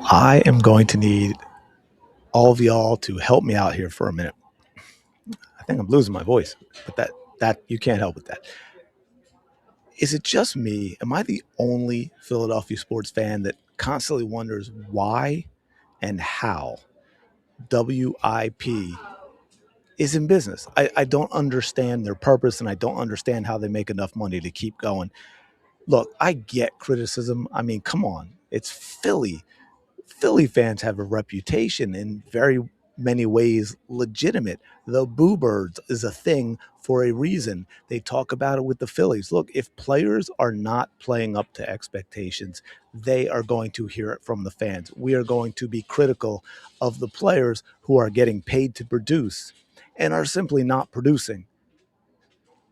I am going to need all of y'all to help me out here for a minute. I think I'm losing my voice, but that you can't help with that. Is it just me? Am I the only Philadelphia sports fan that constantly wonders why and how WIP is in business? I don't understand their purpose, and I don't understand how they make enough money to keep going. Look, I get criticism. I mean, come on. It's Philly. Philly fans have a reputation in very many ways legitimate. The Boo Birds is a thing for a reason. They talk about it with the Phillies. Look, if players are not playing up to expectations, they are going to hear it from the fans. We are going to be critical of the players who are getting paid to produce and are simply not producing.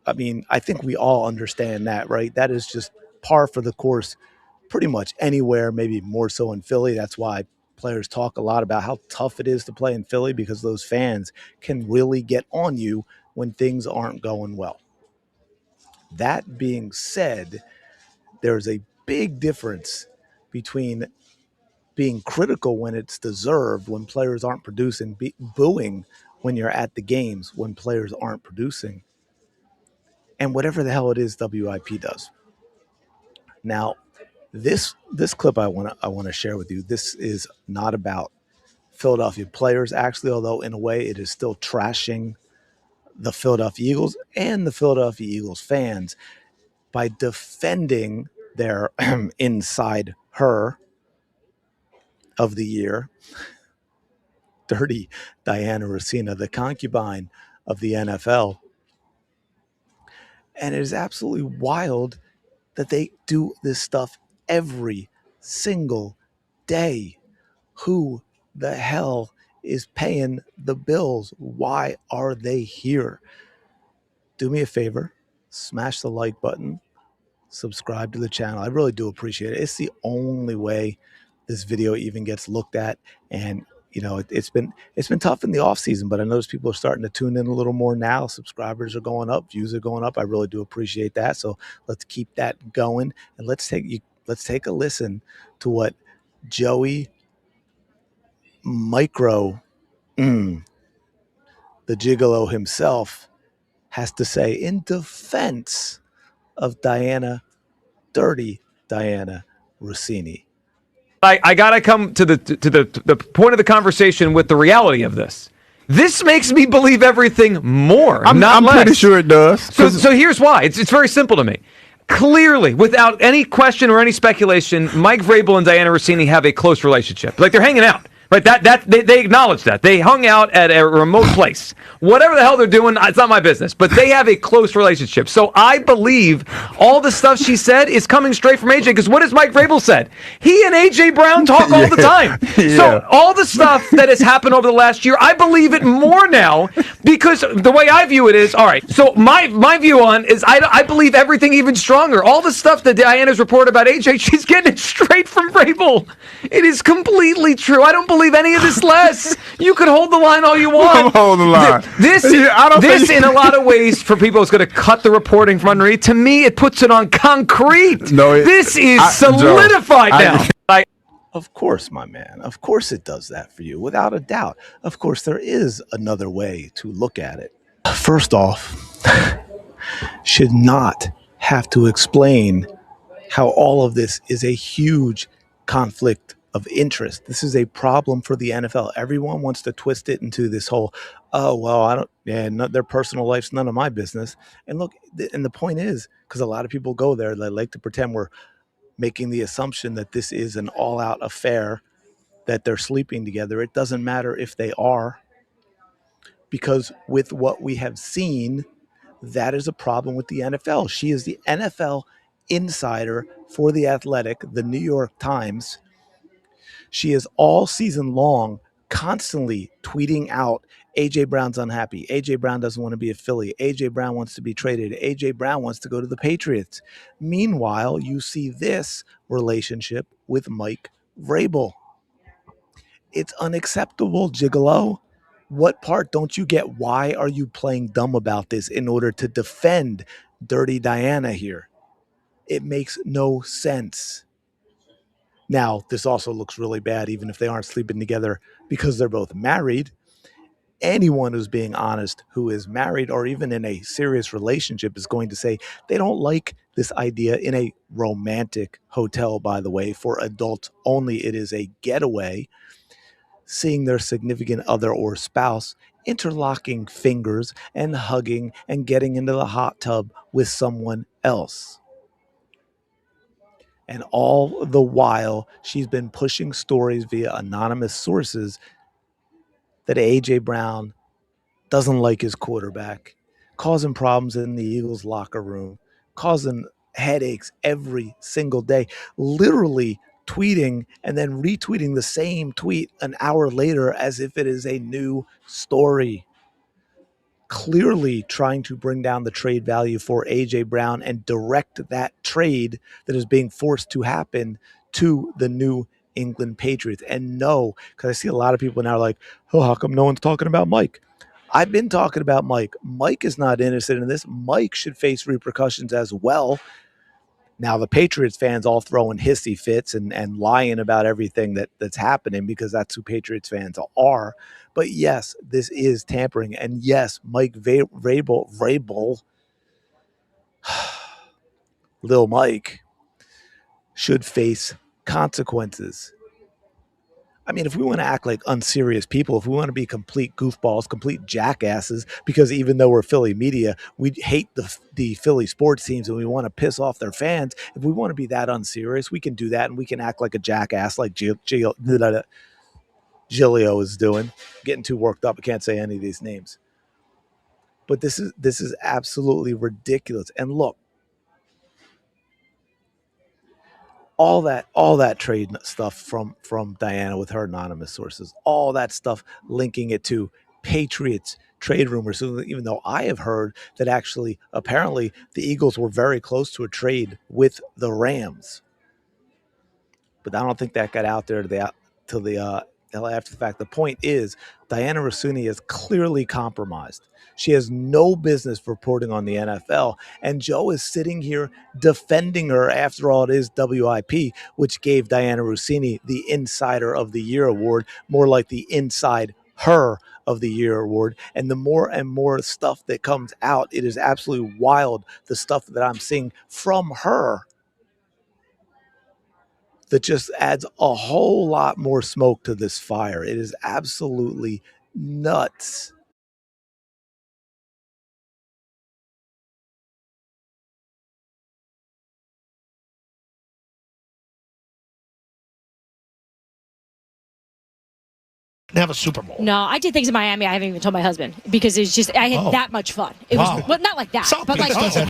I mean, I think we all understand that, right? That is just par for the course pretty much anywhere, maybe more so in Philly. That's why players talk a lot about how tough it is to play in Philly, because those fans can really get on you when things aren't going well. That being said, there's a big difference between being critical when it's deserved, when players aren't producing, booing when you're at the games when players aren't producing, and whatever the hell it is WIP does. Now, this clip I want to share with you. This is not about Philadelphia players, actually, although in a way it is still trashing the Philadelphia Eagles and the Philadelphia Eagles fans by defending their inside her of the year, dirty Dianna Russini, the concubine of the NFL. And it is absolutely wild that they do this stuff every single day. Who the hell is paying the bills? Why are they here? Do me a favor, smash the like button, subscribe to the channel. I really do appreciate it. It's the only way this video even gets looked at. And it's been tough in the off season, but I notice people are starting to tune in a little more now. Subscribers are going up, views are going up. I really do appreciate that. So let's keep that going, and let's take a listen to what Joey Micro, the Gigolo himself, has to say in defense of Dirty Dianna Russini. I gotta come to the point of the conversation with the reality of this. This makes me believe everything more, I'm not less. pretty sure it does. So here's why. It's very simple to me. Clearly, without any question or any speculation, Mike Vrabel and Dianna Russini have a close relationship. Like, they're hanging out. Right, they acknowledge that. They hung out at a remote place. Whatever the hell they're doing, it's not my business. But they have a close relationship. So I believe all the stuff she said is coming straight from AJ. Because what has Mike Vrabel said? He and AJ Brown talk all the time. Yeah. So all the stuff that has happened over the last year, I believe it more now, because the way I view it is, all right, so my view on is I believe everything even stronger. All the stuff that Diana's reported about AJ, she's getting it straight from Vrabel. It is completely true. I don't believe any of this less. You could hold the line all you want. Hold the line. This in a lot of ways, for people, is going to cut the reporting from underneath. To me, it puts it on concrete. No, this is solidified now. Of course, my man. Of course it does that for you, without a doubt. Of course, there is another way to look at it. First off, should not have to explain how all of this is a huge conflict of interest. This is a problem for the NFL. Everyone wants to twist it into this whole, oh, well, their personal life's none of my business. And look, and the point is, because a lot of people go there, they like to pretend we're making the assumption that this is an all-out affair, that they're sleeping together. It doesn't matter if they are, because with what we have seen, that is a problem with the NFL. She is the NFL insider for The Athletic, the New York Times. She is all season long constantly tweeting out, AJ Brown's unhappy. AJ Brown doesn't want to be a Philly. AJ Brown wants to be traded. AJ Brown wants to go to the Patriots. Meanwhile, you see this relationship with Mike Vrabel. It's unacceptable, Gigolo. What part don't you get? Why are you playing dumb about this in order to defend Dirty Dianna here? It makes no sense. Now, this also looks really bad, even if they aren't sleeping together because they're both married. Anyone who's being honest, who is married or even in a serious relationship, is going to say they don't like this idea in a romantic hotel, by the way, for adults only. It is a getaway, seeing their significant other or spouse interlocking fingers and hugging and getting into the hot tub with someone else. And all the while, she's been pushing stories via anonymous sources that A.J. Brown doesn't like his quarterback, causing problems in the Eagles locker room, causing headaches every single day, literally tweeting and then retweeting the same tweet an hour later as if it is a new story. Clearly trying to bring down the trade value for A.J. Brown and direct that trade that is being forced to happen to the New England Patriots. And no, because I see a lot of people now like, oh, how come no one's talking about Mike? I've been talking about Mike. Mike is not innocent in this. Mike should face repercussions as well. Now, the Patriots fans all throwing hissy fits and lying about everything that's happening because that's who Patriots fans are. But yes, this is tampering. And yes, Mike Vrabel, Lil Mike, should face consequences. I mean, if we want to act like unserious people, if we want to be complete goofballs, complete jackasses, because even though we're Philly media, we hate the Philly sports teams and we want to piss off their fans. If we want to be that unserious, we can do that and we can act like a jackass like Giglio is doing. Getting too worked up. I can't say any of these names. But this is absolutely ridiculous. And look, all that trade stuff from Dianna with her anonymous sources, all that stuff linking it to Patriots trade rumors. So even though I have heard that actually, apparently, the Eagles were very close to a trade with the Rams, but I don't think that got out there to the after the fact. The point is, Dianna Russini is clearly compromised. She has no business reporting on the NFL, and Joe is sitting here defending her. After all, it is WIP, which gave Dianna Russini the Insider of the Year award, more like the Inside Her of the Year award. And the more and more stuff that comes out, it is absolutely wild, the stuff that I'm seeing from her, that just adds a whole lot more smoke to this fire. It is absolutely nuts. Have a Super Bowl. No, I did things in Miami I haven't even told my husband because it's just I had that much fun. It was well, not like that, South but Beach like